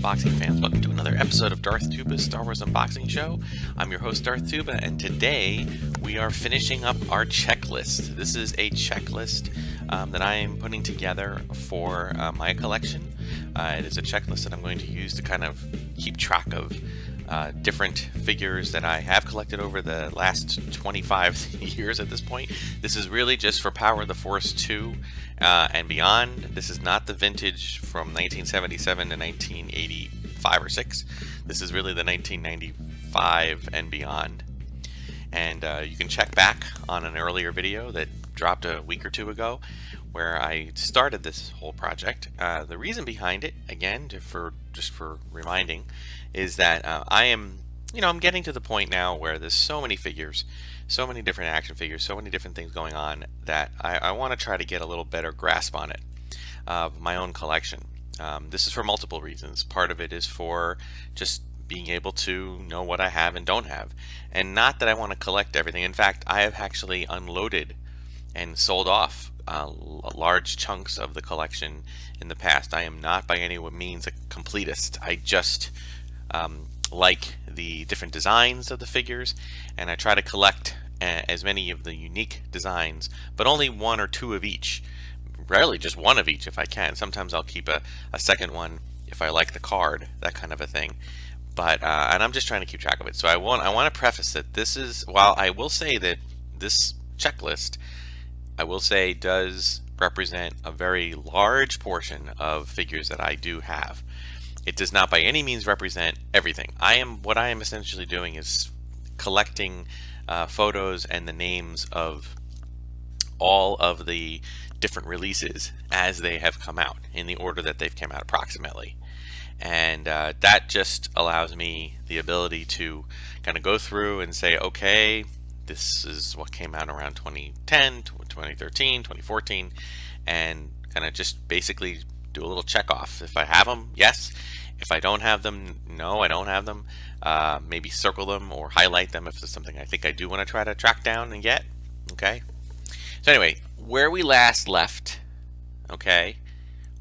unboxing fans, welcome to another episode of Darth Tuba's Star Wars Unboxing Show. I'm your host Darth Tuba, and today we are finishing up our checklist. This is a checklist that I am putting together for my collection. It is a checklist that I'm going to use to kind of keep track of different figures that I have collected over the last 25 years at this point. This is really just for Power of the Force 2 and beyond. This is not the vintage from 1977 to 1985 or 6. This is really the 1995 and beyond. And you can check back on an earlier video that dropped a week or two ago where I started this whole project. The reason behind it, again, just for reminding, is that I'm getting to the point now where there's so many figures, so many different action figures, so many different things going on that I want to try to get a little better grasp on it, my own collection. This is for multiple reasons. Part of it is for just being able to know what I have and don't have, and not that I want to collect everything. In fact, I have actually unloaded and sold off large chunks of the collection in the past. I am not by any means a completist. I just like the different designs of the figures, and I try to collect as many of the unique designs, but only one or two of each. Rarely just one of each if I can. Sometimes I'll keep a second one if I like the card, that kind of a thing. But and I'm just trying to keep track of it. So I want to preface that this is, while I will say that this checklist, I will say, does represent a very large portion of figures that I do have. It does not by any means represent everything. What I am essentially doing is collecting photos and the names of all of the different releases as they have come out, in the order that they've come out approximately. And that just allows me the ability to kind of go through and say, okay, this is what came out around 2010, 2013, 2014, and kind of just basically do a little check off. If I have them, yes. If I don't have them, no, I don't have them. Maybe circle them or highlight them if there's something I think I do want to try to track down and get. Okay. So anyway, where we last left, okay,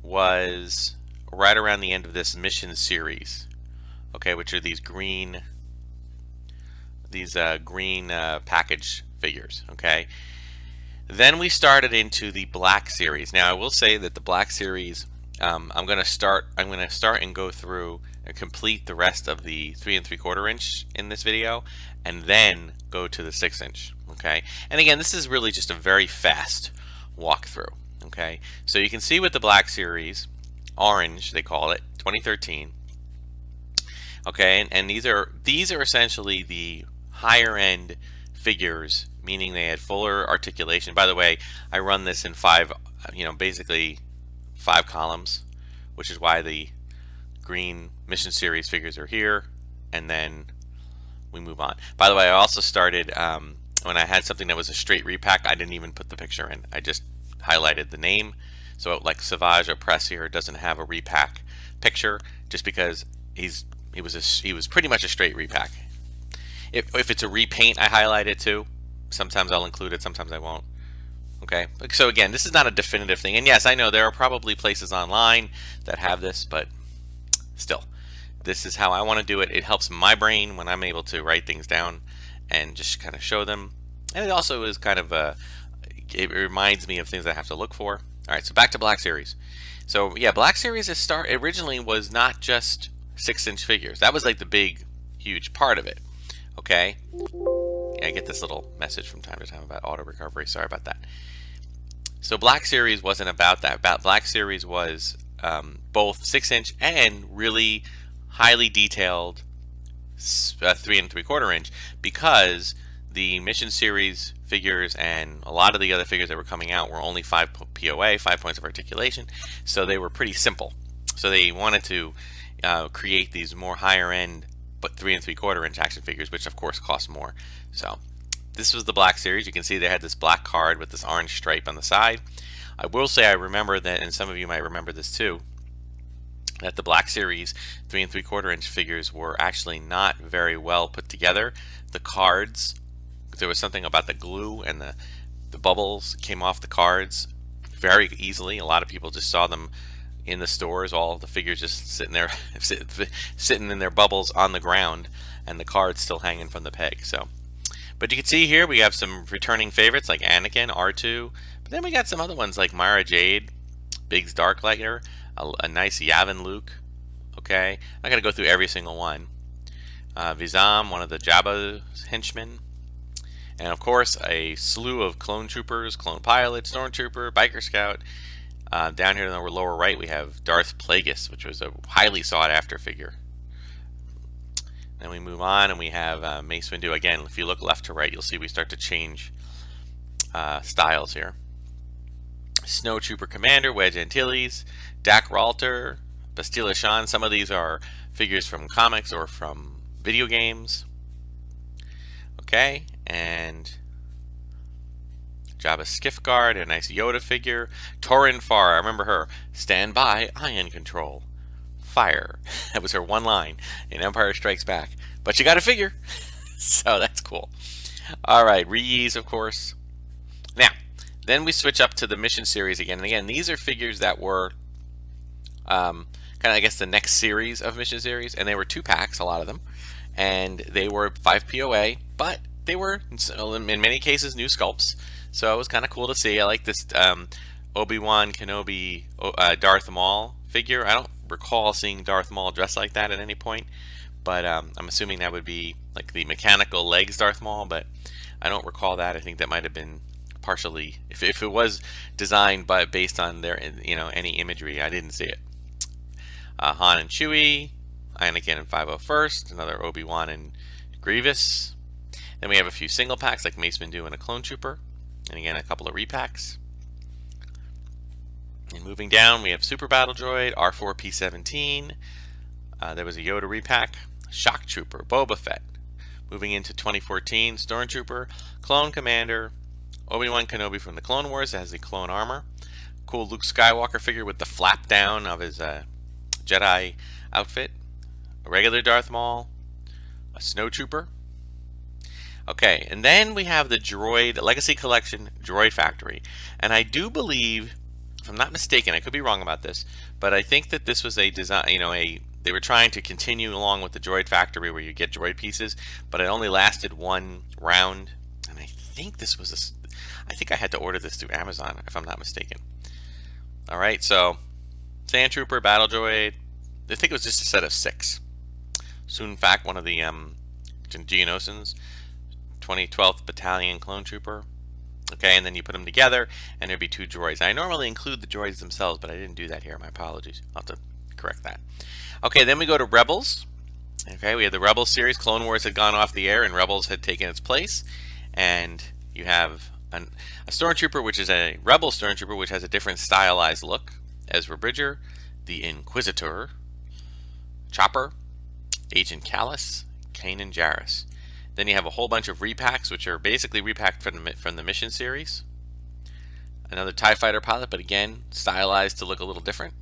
was right around the end of this mission series, okay, which are these green package figures, okay. Then we started into the black series. Now I will say that the black series, I'm going to start and go through and complete the rest of the 3 3/4 inch in this video, and then go to the 6 inch, okay. And again, this is really just a very fast walkthrough, okay. So you can see with the black series, orange they call it, 2013, okay, and these are essentially the higher end figures, meaning they had fuller articulation. By the way, I run this in basically 5 columns, which is why the green mission series figures are here, and then we move on. By the way, I also started when I had something that was a straight repack, I didn't even put the picture in. I just highlighted the name. So like Savage Opress here doesn't have a repack picture, just because he was pretty much a straight repack. If it's a repaint, I highlight it too. Sometimes I'll include it, sometimes I won't. Okay, so again, this is not a definitive thing. And yes, I know there are probably places online that have this, but still, this is how I want to do it. It helps my brain when I'm able to write things down and just kind of show them. And it also is kind of it reminds me of things I have to look for. All right, so back to Black Series. So yeah, Black Series originally was not just 6 inch figures. That was like the big, huge part of it. Okay. Yeah, I get this little message from time to time about auto recovery. Sorry about that. So Black Series wasn't about that. Black Series was both 6 inch and really highly detailed 3 3/4 inch, because the mission series figures and a lot of the other figures that were coming out were only 5 POA, 5 points of articulation, so they were pretty simple. So they wanted to create these more higher end but 3 3/4 inch action figures, which of course cost more. So this was the Black Series. You can see they had this black card with this orange stripe on the side. I will say I remember that, and some of you might remember this too, that the Black Series 3 3/4 inch figures were actually not very well put together. The cards, there was something about the glue and the bubbles came off the cards very easily. A lot of people just saw them in the stores. All the figures just sitting there, sitting in their bubbles on the ground, and the cards still hanging from the peg. So, but you can see here we have some returning favorites like Anakin, R2. But then we got some other ones like Mara Jade, Biggs Darklighter, a nice Yavin Luke. Okay, I got to go through every single one. Vizam, one of the Jabba's henchmen. And of course, a slew of clone troopers, clone pilot, stormtrooper, biker scout. Down here in the lower right, we have Darth Plagueis, which was a highly sought after figure. Then we move on and we have Mace Windu. Again, if you look left to right, you'll see we start to change styles here. Snowtrooper Commander, Wedge Antilles, Dak Ralter, Bastila Shan. Some of these are figures from comics or from video games. Okay, and Jabba's Skiff Guard, a nice Yoda figure. Torin Farr, I remember her. Stand by, ion control. Fire. That was her one line in Empire Strikes Back. But you got a figure, so that's cool. Alright, Reese, of course. Now, then we switch up to the Mission Series again. And again, these are figures that were kind of, I guess, the next series of Mission Series. And they were 2 packs, a lot of them. And they were 5 POA, but they were, in many cases, new sculpts. So it was kind of cool to see. I like this Obi-Wan Kenobi Darth Maul figure. I don't recall seeing Darth Maul dressed like that at any point, but I'm assuming that would be like the mechanical legs Darth Maul, but I don't recall that. I think that might have been partially, if it was designed but based on their, any imagery, I didn't see it. Han and Chewie, Anakin and 501st, another Obi-Wan and Grievous. Then we have a few single packs like Mace Windu and a Clone Trooper. And again, a couple of repacks. And moving down, we have Super Battle Droid, R4P17. There was a Yoda repack, Shock Trooper, Boba Fett. Moving into 2014, Stormtrooper, Clone Commander, Obi-Wan Kenobi from the Clone Wars that has the clone armor. Cool Luke Skywalker figure with the flap down of his Jedi outfit. A regular Darth Maul, a Snowtrooper. Okay, and then we have the Droid Legacy Collection Droid Factory. And I do believe, if I'm not mistaken, I could be wrong about this, but I think that this was a design, they were trying to continue along with the Droid Factory where you get droid pieces, but it only lasted 1 round. And I think this was I think I had to order this through Amazon, if I'm not mistaken. Alright, so Sand Trooper, Battle Droid. I think it was just a set of 6. Sun Fac, one of the Geonosians. 2012th Battalion Clone Trooper. Okay, and then you put them together, and there'd be 2 droids. I normally include the droids themselves, but I didn't do that here. My apologies. I'll have to correct that. Okay, then we go to Rebels. Okay, we had the Rebels series. Clone Wars had gone off the air, and Rebels had taken its place. And you have a Stormtrooper, which is a Rebel Stormtrooper, which has a different stylized look. Ezra Bridger, the Inquisitor, Chopper, Agent Callus, Kanan Jarrus. Then you have a whole bunch of repacks, which are basically repacked from the Mission series. Another TIE Fighter pilot, but again, stylized to look a little different.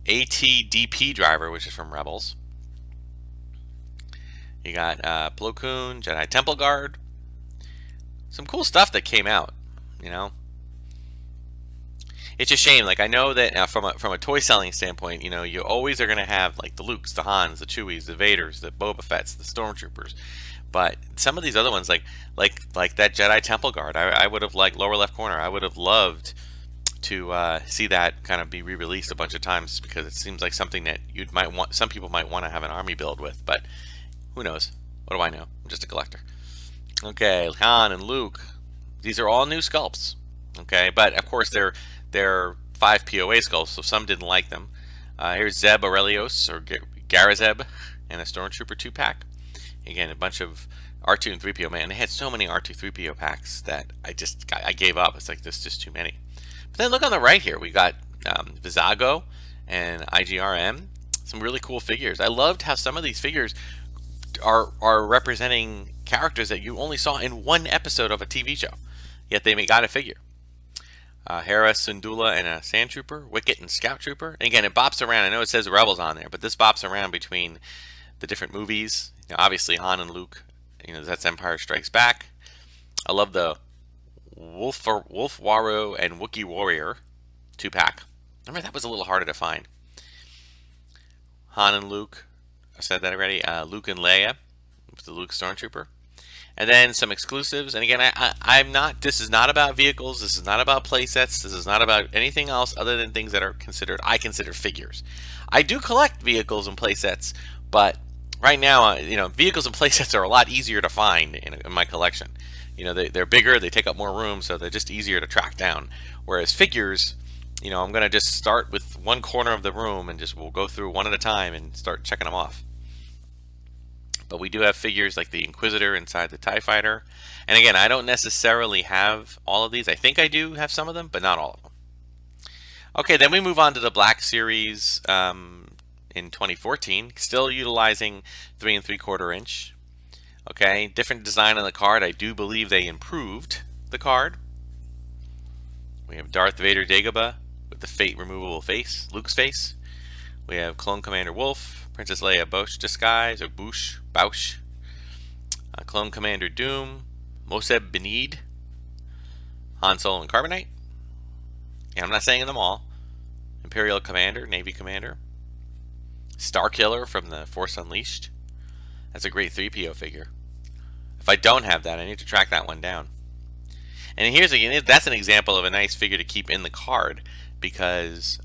AT-DP driver, which is from Rebels. You got Plo Koon, Jedi Temple Guard. Some cool stuff that came out, It's a shame. Like, I know that from a toy selling standpoint, you always are going to have like the Lukes, the Hans, the Chewies, the Vaders, the Boba Fett's, the Stormtroopers. But some of these other ones, like that Jedi Temple Guard, I would have liked, lower left corner. I would have loved to see that kind of be re-released a bunch of times, because it seems like something that some people might want to have an army build with. But who knows? What do I know? I'm just a collector. Okay, Han and Luke. These are all new sculpts. Okay, but of course they're 5 POA sculpts, so some didn't like them. Here's Zeb Aurelios, or Garazeb, and a Stormtrooper 2-pack. Again, a bunch of R2 and 3PO. Man, they had so many R2 3PO packs that I gave up. It's like, there's just too many. But then look on the right here. We got Vizago and IGRM. Some really cool figures. I loved how some of these figures are representing characters that you only saw in 1 episode of a TV show, yet they got a figure. Hera, Syndulla, and a Sand Trooper, Wicket, and Scout Trooper. And again, it bops around. I know it says Rebels on there, but this bops around between the different movies. Obviously, Han and Luke, that's Empire Strikes Back. I love the Wolf Waru and Wookiee Warrior 2-pack. Remember, that was a little harder to find. Han and Luke. I said that already. Luke and Leia, the Luke Stormtrooper. And then some exclusives. And again, I'm not. This is not about vehicles. This is not about playsets. This is not about anything else other than things that are considered. I consider figures. I do collect vehicles and playsets, but right now, vehicles and playsets are a lot easier to find in my collection. They're bigger. They take up more room, so they're just easier to track down. Whereas figures, I'm gonna just start with one corner of the room and we'll go through one at a time and start checking them off. But we do have figures like the Inquisitor inside the TIE Fighter. And again, I don't necessarily have all of these. I think I do have some of them, but not all of them. Okay, then we move on to the Black Series in 2014. Still utilizing 3 3/4 inch. Okay, different design on the card. I do believe they improved the card. We have Darth Vader Dagobah with the Fate removable face, Luke's face. We have Clone Commander Wolf, Princess Leia Boushh Disguise, or Boushh, Clone Commander Doom, Moseb Benid, Han Solo and Carbonite. And I'm not saying them all. Imperial Commander, Navy Commander. Starkiller from the Force Unleashed. That's a great 3PO figure. If I don't have that, I need to track that one down. And here's again, that's an example of a nice figure to keep in the card because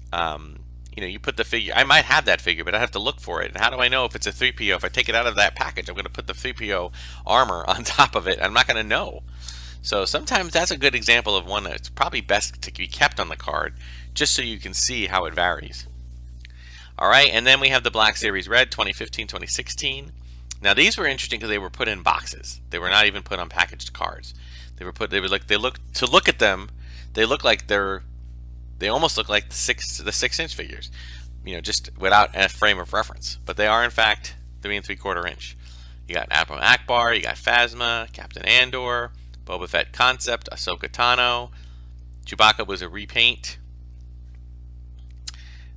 you put the figure. I might have that figure, but I have to look for it. And how do I know if it's a 3PO? If I take it out of that package, I'm going to put the 3PO armor on top of it. I'm not going to know. So sometimes that's a good example of one that's probably best to be kept on the card, just so you can see how it varies. All right, and then we have the Black Series Red 2015, 2016. Now these were interesting because they were put in boxes. They were not even put on packaged cards. They look at them. They look like they almost look like the 6-inch figures, just without a frame of reference. But they are in fact 3 3/4 inch. You got Admiral Akbar, you got Phasma, Captain Andor, Boba Fett concept, Ahsoka Tano. Chewbacca was a repaint.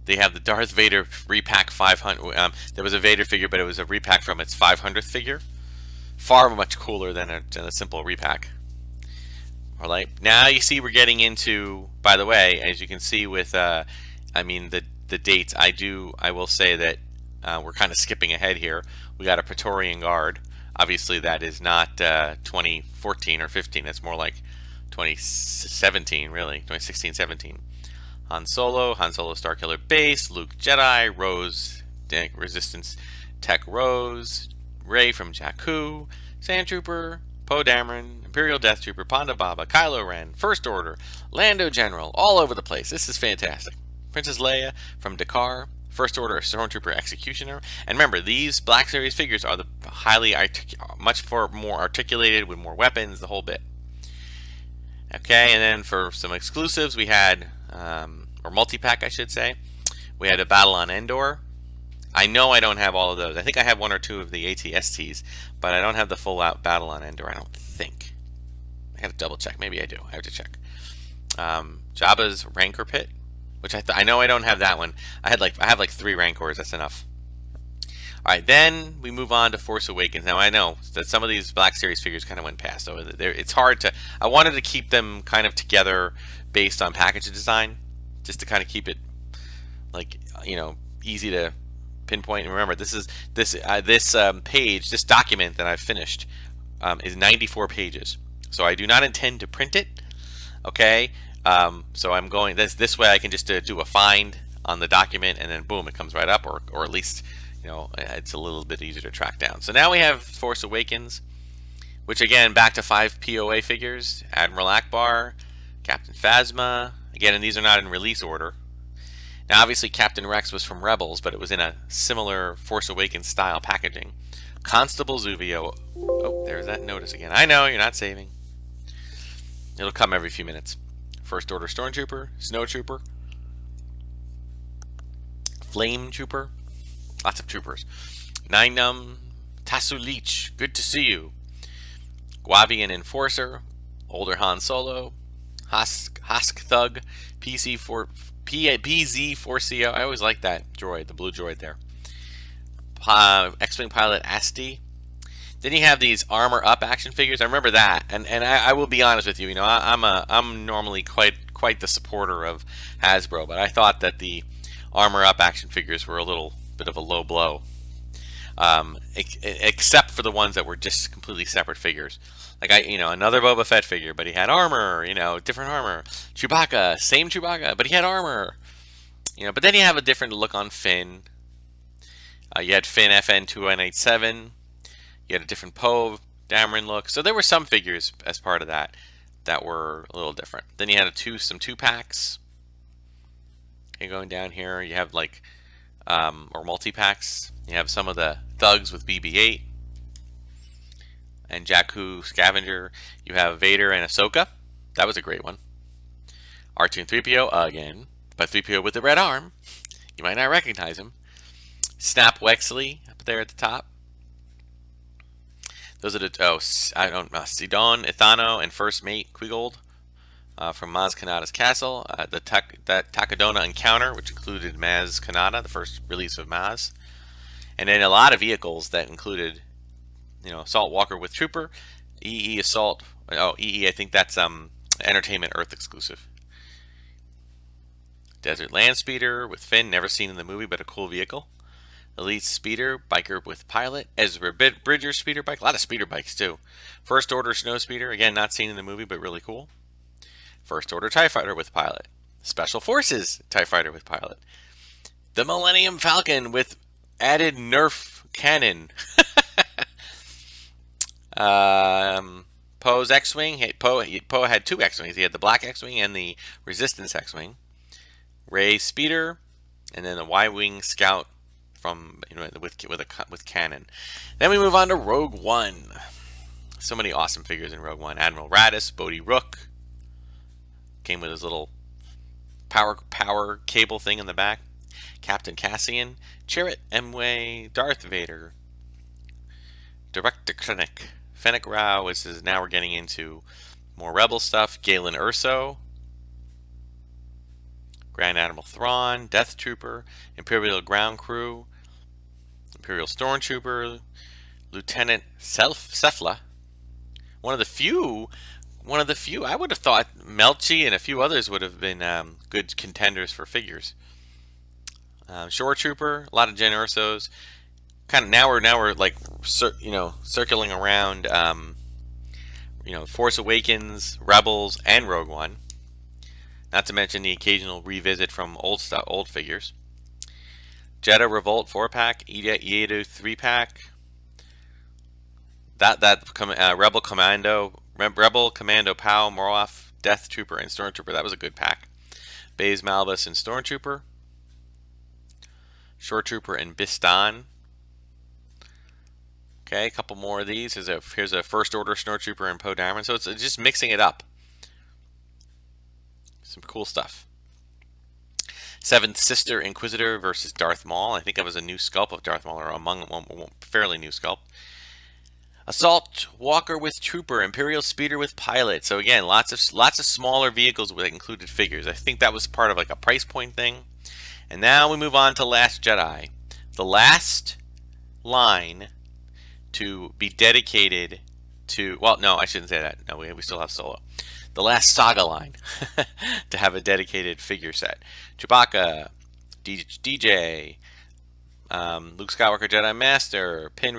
They have the Darth Vader repack 500. There was a Vader figure, but it was a repack from its 500th figure. Far much cooler than a simple repack. All right, now you see we're getting into. By the way, as you can see with, the dates. I will say that we're kind of skipping ahead here. We got a Praetorian Guard. Obviously, that is not 2014 or 15. That's more like 2017, really, 2016, 17. Han Solo Starkiller Base, Luke Jedi, Rose Resistance Tech Rose, Rey from Jakku, Sand Trooper, Poe Dameron, Imperial Death Trooper, Ponda Baba, Kylo Ren, First Order, Lando General, all over the place. This is fantastic. Princess Leia from Dakar, First Order Stormtrooper Executioner. And remember, these Black Series figures are the much more articulated with more weapons, the whole bit. Okay, and then for some exclusives, we had, or multi-pack, I should say, we had a Battle on Endor. I know I don't have all of those. I think I have 1 or 2 of the AT-STs, but I don't have the full out Battle on Endor, I don't think. I gotta double check. Maybe I do. I have to check. Jabba's Rancor Pit, which I know I don't have that one. I have like 3 Rancors. That's enough. All right, then we move on to Force Awakens. Now I know that some of these Black Series figures kind of went past, so it's hard to. I wanted to keep them kind of together based on package design, just to kind of keep it like easy to pinpoint. And remember, this page, this document that I've finished is 94 pages. So I do not intend to print it. Okay, so I'm going this way. I can just do a find on the document, and then boom, it comes right up, or at least it's a little bit easier to track down. So now we have Force Awakens, which again back to 5 POA figures: Admiral Akbar, Captain Phasma. Again, and these are not in release order. Now, obviously, Captain Rex was from Rebels, but it was in a similar Force Awakens style packaging. Constable Zuvio. Oh, there's that notice again. I know, you're not saving. It'll come every few minutes. First Order Stormtrooper, Snow Trooper, Flame Trooper, lots of troopers. Nine Tasu Leech, good to see you. Guavian Enforcer, older Han Solo, Husk Thug, PZ4CO. I always like that droid, the blue droid there. X-Wing pilot Asti. Then you have these armor up action figures. I remember that, and I will be honest with you. You know, I'm normally quite the supporter of Hasbro, but I thought that the armor up action figures were a little bit of a low blow, except for the ones that were just completely separate figures. Like another Boba Fett figure, but he had armor. Different armor. Chewbacca, same Chewbacca, but he had armor. But then you have a different look on Finn. You had Finn FN 2187. You had a different Poe Dameron look. So there were some figures as part of that were a little different. Then you had some 2-packs. Okay, going down here, you have like or multi-packs. You have some of the thugs with BB-8 and Jakku Scavenger. You have Vader and Ahsoka. That was a great one. R2 and 3PO again, but 3PO with the red arm. You might not recognize him. Snap Wexley up there at the top. Those are Sidon, Ithano, and First Mate Quigold from Maz Kanata's castle. The Takadona Encounter, which included Maz Kanata, the first release of Maz. And then a lot of vehicles that included, Assault Walker with Trooper, EE Assault. Oh, EE, I think that's Entertainment Earth exclusive. Desert Land Speeder with Finn, never seen in the movie, but a cool vehicle. Elite Speeder, Biker with Pilot. Ezra Bridger Speeder Bike. A lot of speeder bikes, too. First Order Snow Speeder. Again, not seen in the movie, but really cool. First Order TIE Fighter with Pilot. Special Forces TIE Fighter with Pilot. The Millennium Falcon with added Nerf cannon. Poe's X-Wing. Poe had 2 X-Wings. He had the Black X-Wing and the Resistance X-Wing. Rey Speeder. And then the Y-Wing Scout with cannon. Then we move on to Rogue One. So many awesome figures in Rogue One. Admiral Raddus, Bodhi Rook. Came with his little power cable thing in the back. Captain Cassian, Chirrut Emwe, Darth Vader. Director Krennic. Fennec Rau. Now we're getting into more Rebel stuff. Galen Erso. Grand Admiral Thrawn, Death Trooper, Imperial Ground Crew, Imperial Stormtrooper, Lieutenant Cephala. One of the few. I would have thought Melchi and a few others would have been good contenders for figures. Shore Trooper, a lot of Gen Ursos. Now we're like circling around. Force Awakens, Rebels, and Rogue One. Not to mention the occasional revisit from old figures. Jedi Revolt 4-pack, Iedo 3-pack. Rebel Commando Pow, Moroff, Death Trooper, and Stormtrooper. That was a good pack. Baze Malbus and Stormtrooper. Shore Trooper and Bistan. Okay, a couple more of these. Here's a First Order Snowtrooper and Poe Dameron. So it's just mixing it up. Some cool stuff. Seventh Sister Inquisitor versus Darth Maul. I think that was a new sculpt of Darth Maul, or among fairly new sculpt. Assault Walker with Trooper, Imperial Speeder with Pilot. So again, lots of smaller vehicles that included figures. I think that was part of like a price point thing. And now we move on to Last Jedi. The last line to be dedicated to, well, no, I shouldn't say that. No, we still have Solo. The last saga line to have a dedicated figure set. Chewbacca, DJ, Luke Skywalker Jedi Master, Finn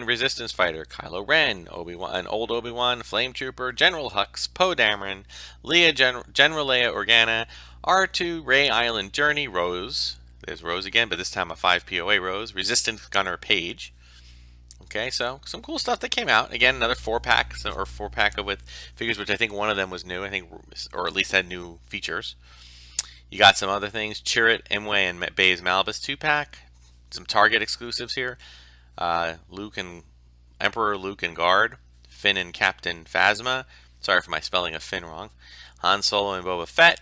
Resistance Fighter, Kylo Ren, Obi-Wan, old Obi-Wan, Flame Trooper, General Hux, Poe Dameron, General Leia Organa, R2, Rey Island Journey, Rose. There's Rose again, but this time a 5 POA Rose. Resistance Gunner Page. Okay, so some cool stuff that came out. Again, another 4-pack, or 4-pack with figures, which I think one of them was new, or at least had new features. You got some other things. Chirrut, Emwe, and Baze Malbus 2-pack. Some Target exclusives here. Emperor Luke and Guard. Finn and Captain Phasma. Sorry for my spelling of Finn wrong. Han Solo and Boba Fett.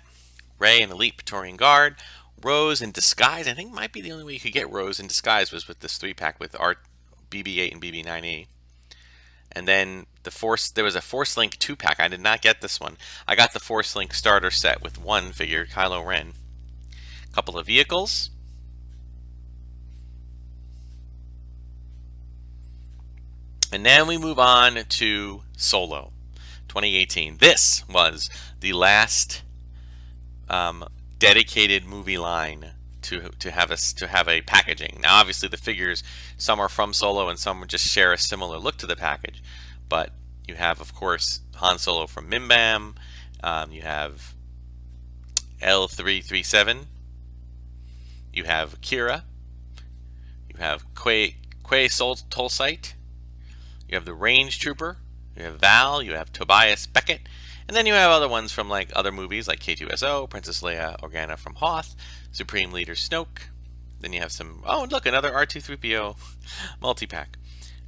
Rey and Elite Praetorian Guard. Rose in Disguise. I think might be the only way you could get Rose in Disguise was with this 3-pack with BB-8 and BB-9E. And then there was a Force Link 2-pack. I did not get this one. I got the Force Link starter set with one figure, Kylo Ren. A couple of vehicles. And then we move on to Solo 2018. This was the last dedicated movie line to have a packaging. Now, obviously, the figures, some are from Solo and some just share a similar look to the package. But you have, of course, Han Solo from Mim Bam. You have L337. You have Kira. You have Quay Tolsite. You have the Range Trooper. You have Val. You have Tobias Beckett. And then you have other ones from like other movies like K2SO, Princess Leia Organa from Hoth, Supreme Leader Snoke. Then you have some, oh look, another R2-3PO multi-pack.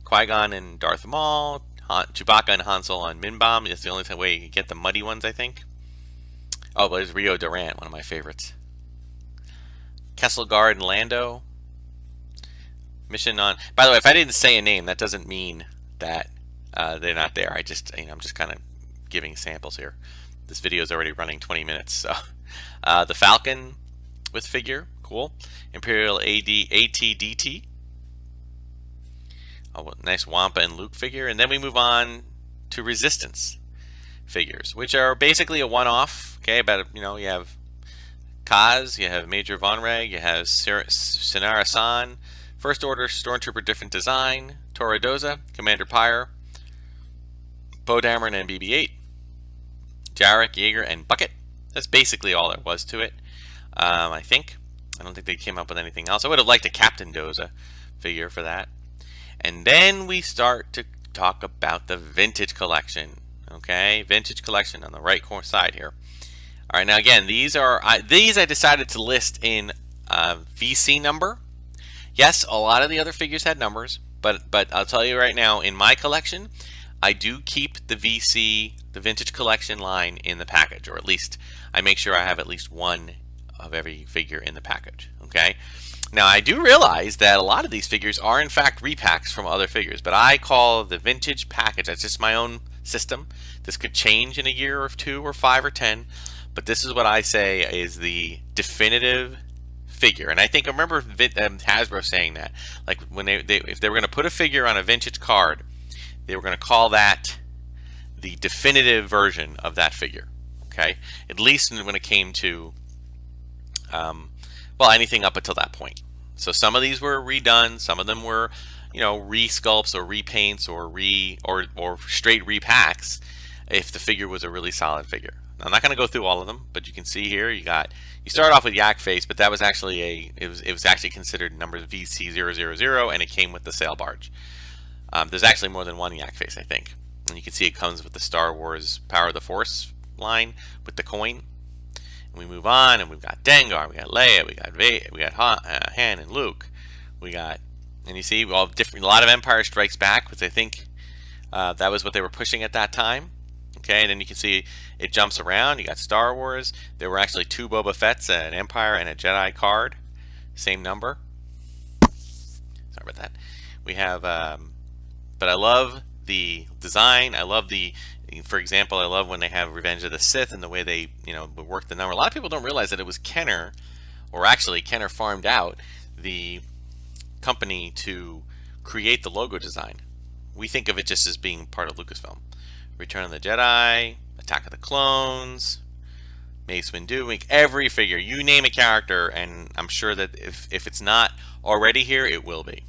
Qui-Gon and Darth Maul, Chewbacca and Han Solo on Minbam. It's the only way you can get the muddy ones, I think. Oh, but there's Rio Durant, one of my favorites. Kessel Guard and Lando. Mission on. By the way, if I didn't say a name, that doesn't mean that they're not there. I'm just kind of giving samples here. This video is already running 20 minutes. So, the Falcon with figure, cool. Imperial AT-DT. Oh, nice Wampa and Luke figure, and then we move on to Resistance figures, which are basically a one-off. Okay, about you have Kaz, you have Major Von Reg, you have Sinara San, First Order Stormtrooper, different design, Tora Doza, Commander Pyre, Poe Dameron and BB-8, Jarek, Yeager, and Bucket. That's basically all there was to it, I think. I don't think they came up with anything else. I would have liked a Captain Doza figure for that. And then we start to talk about the vintage collection. Okay, vintage collection on the right corner side here. All right, now again, these I decided to list in VC number. Yes, a lot of the other figures had numbers, but I'll tell you right now, in my collection, I do keep the VC, the vintage collection line in the package, or at least I make sure I have at least one of every figure in the package. Okay. Now I do realize that a lot of these figures are in fact repacks from other figures, but I call the vintage package, that's just my own system. This could change in a year or 2 or 5 or 10, but this is what I say is the definitive figure. And I think I remember Hasbro saying that, like when if they were going to put a figure on a vintage card, they were going to call that the definitive version of that figure. Okay, at least when it came to well, anything up until that point. So some of these were redone, some of them were, re-sculpts or repaints or straight repacks if the figure was a really solid figure. Now, I'm not going to go through all of them, but you can see here you start off with Yak Face, but that was actually it was actually considered number VC000, and it came with the sail barge. There's actually more than one Yak Face, I think, and you can see it comes with the Star Wars Power of the Force line with the coin. We move on, and we've got Dengar, we got Leia, we got Han and Luke, and you see all different, a lot of Empire Strikes Back, which I think that was what they were pushing at that time. Okay, and then you can see it jumps around. You got Star Wars. There were actually 2 Boba Fett's, an Empire and a Jedi card, same number. Sorry about that. We have, but I love the design. I love for example, I love when they have Revenge of the Sith and the way they, work the number. A lot of people don't realize that it was Kenner, or actually Kenner farmed out the company to create the logo design. We think of it just as being part of Lucasfilm. Return of the Jedi, Attack of the Clones, Mace Windu, every figure, you name a character, and I'm sure that if it's not already here, it will be.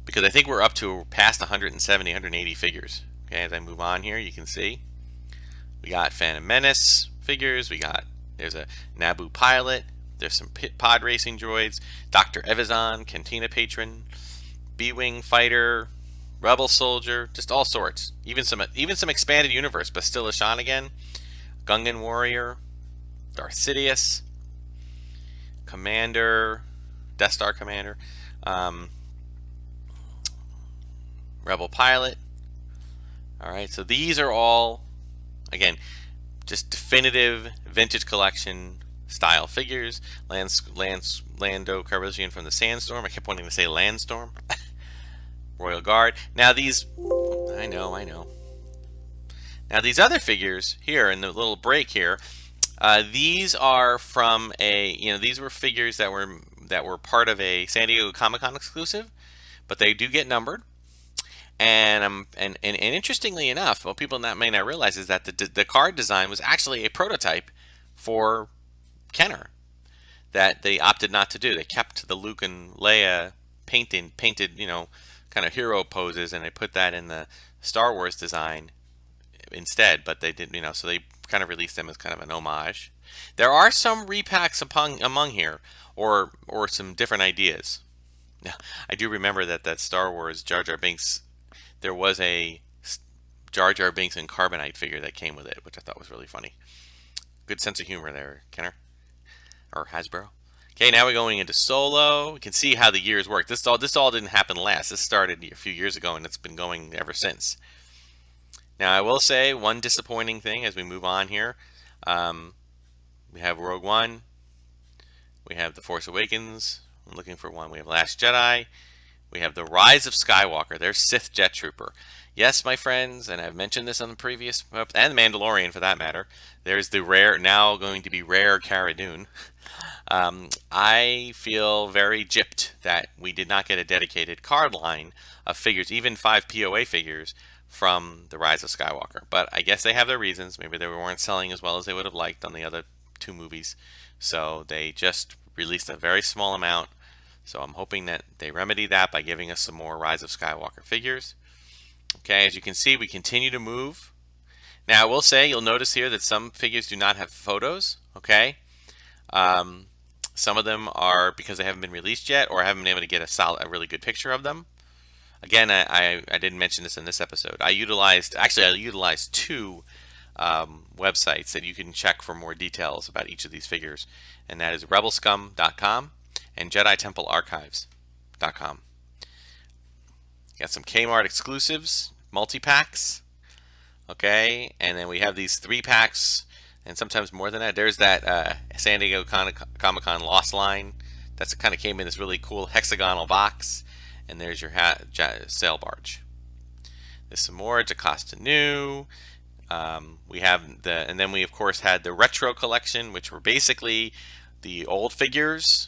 Because I think we're up to past 170, 180 figures. Okay, as I move on here, you can see we got Phantom Menace figures. There's a Naboo pilot. There's some pod racing droids. Dr. Evazan, Cantina patron, B-wing fighter, Rebel soldier, just all sorts. Even some expanded universe, Bastilla Shan again, Gungan warrior, Darth Sidious, Commander, Death Star commander, Rebel pilot. Alright, so these are all, again, just definitive vintage collection style figures. Lando Calrissian from the Sandstorm. I kept wanting to say Landstorm. Royal Guard. Now these, I know. Now these other figures here in the little break here, these are from these were figures that were part of a San Diego Comic-Con exclusive, but they do get numbered. And interestingly enough, what people may not realize is that the card design was actually a prototype for Kenner that they opted not to do. They kept the Luke and Leia painted, kind of hero poses, and they put that in the Star Wars design instead. But they didn't, so they kind of released them as kind of an homage. There are some repacks among here, or some different ideas. I do remember that Star Wars Jar Jar Binks. There was a Jar Jar Binks and Carbonite figure that came with it, which I thought was really funny. Good sense of humor there, Kenner. Or Hasbro. Okay, now we're going into Solo. We can see how the years work. This all didn't happen last. This started a few years ago, and it's been going ever since. Now, I will say one disappointing thing as we move on here. We have Rogue One. We have The Force Awakens. I'm looking for one. We have Last Jedi. We have The Rise of Skywalker. There's Sith Jet Trooper. Yes, my friends, and I've mentioned this on the previous, and The Mandalorian for that matter. There's the rare, now going to be rare Cara Dune. I feel very gypped that we did not get a dedicated card line of figures, even 5 POA figures, from The Rise of Skywalker. But I guess they have their reasons. Maybe they weren't selling as well as they would have liked on the other 2 movies. So they just released a very small amount. So I'm hoping that they remedy that by giving us some more Rise of Skywalker figures. Okay, as you can see, we continue to move. Now, I will say, you'll notice here that some figures do not have photos. Okay, some of them are because they haven't been released yet, or I haven't been able to get a really good picture of them. Again, I didn't mention this in this episode. I utilized 2 websites that you can check for more details about each of these figures, and that is rebelscum.com and JediTempleArchives.com. Got some Kmart exclusives, multi-packs, okay, and then we have these 3-packs, and sometimes more than that. There's that San Diego Comic-Con Lost line. That's kind of came in this really cool hexagonal box, and there's your sail barge. There's some more Jocasta Nu. We have and then we of course had the retro collection, which were basically the old figures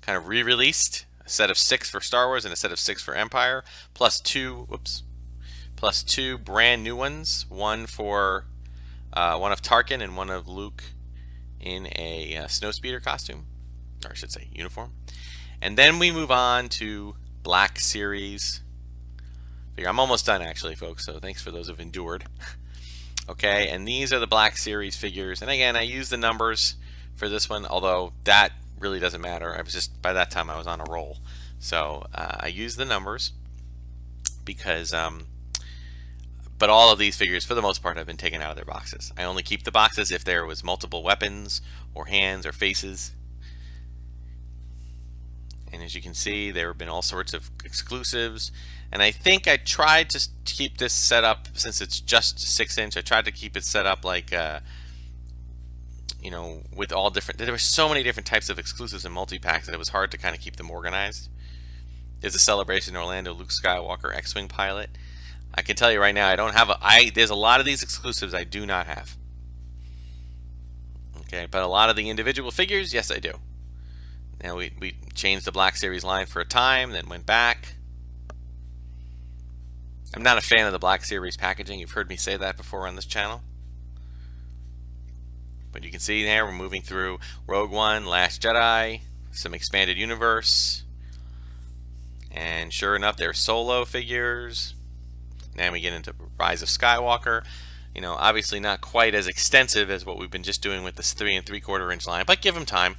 kind of re-released, a set of 6 for Star Wars and a set of 6 for Empire, plus two brand new ones, one of Tarkin and one of Luke in a snowspeeder costume, or I should say uniform. And then we move on to Black Series figure. I'm almost done actually, folks, so thanks for those who've endured. Okay, and these are the Black Series figures, and again, I use the numbers for this one, although that really doesn't matter. I was just, by that time I was on a roll, so I use the numbers because but all of these figures for the most part have been taken out of their boxes. I only keep the boxes if there was multiple weapons or hands or faces. And as you can see, there have been all sorts of exclusives, and I think I tried to keep this set up, since it's just 6-inch, I tried to keep it set up like with all different, there were so many different types of exclusives and multi-packs that it was hard to kind of keep them organized. There's a Celebration Orlando Luke Skywalker X-Wing pilot. I can tell you right now, I don't have there's a lot of these exclusives I do not have. Okay, but a lot of the individual figures, yes, I do. Now we changed the Black Series line for a time, then went back. I'm not a fan of the Black Series packaging. You've heard me say that before on this channel. But you can see there we're moving through Rogue One, Last Jedi, some expanded universe, and sure enough, there's Solo figures. Then we get into Rise of Skywalker. Obviously not quite as extensive as what we've been just doing with this 3 3/4 inch line, but give them time.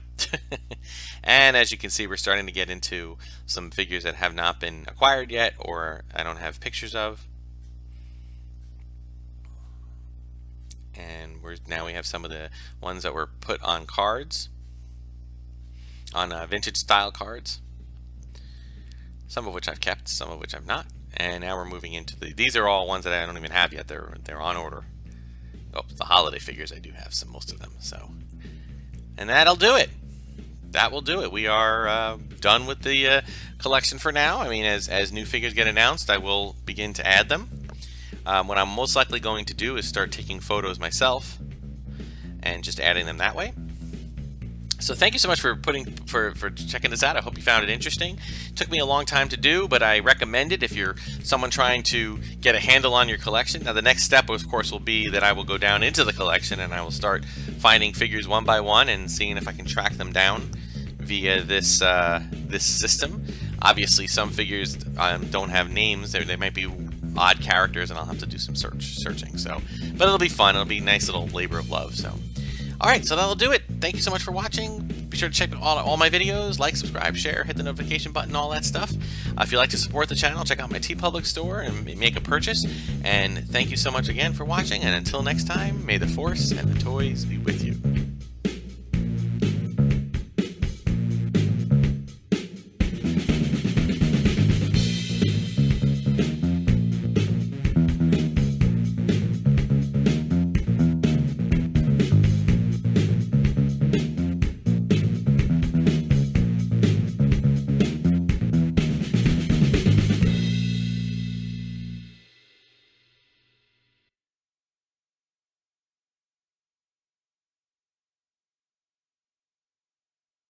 And as you can see, we're starting to get into some figures that have not been acquired yet, or I don't have pictures of. And now we have some of the ones that were put on cards, on vintage style cards. Some of which I've kept, some of which I've not. And now we're moving into these are all ones that I don't even have yet. They're on order. Oh, the holiday figures I do have most of them. So, and that'll do it. That will do it. We are done with the collection for now. I mean, as new figures get announced, I will begin to add them. What I'm most likely going to do is start taking photos myself and just adding them that way. So thank you so much for for checking this out. I hope you found it interesting. It took me a long time to do, but I recommend it if you're someone trying to get a handle on your collection. Now the next step, of course, will be that I will go down into the collection and I will start finding figures one by one and seeing if I can track them down via this this system. Obviously, some figures don't have names. They might be odd characters, and I'll have to do some searching. So, but it'll be fun. It'll be a nice little labor of love. So. Alright, so that'll do it. Thank you so much for watching. Be sure to check all my videos, like, subscribe, share, hit the notification button, all that stuff. If you'd like to support the channel, check out my TeePublic store and make a purchase. And thank you so much again for watching, and until next time, may the Force and the toys be with you.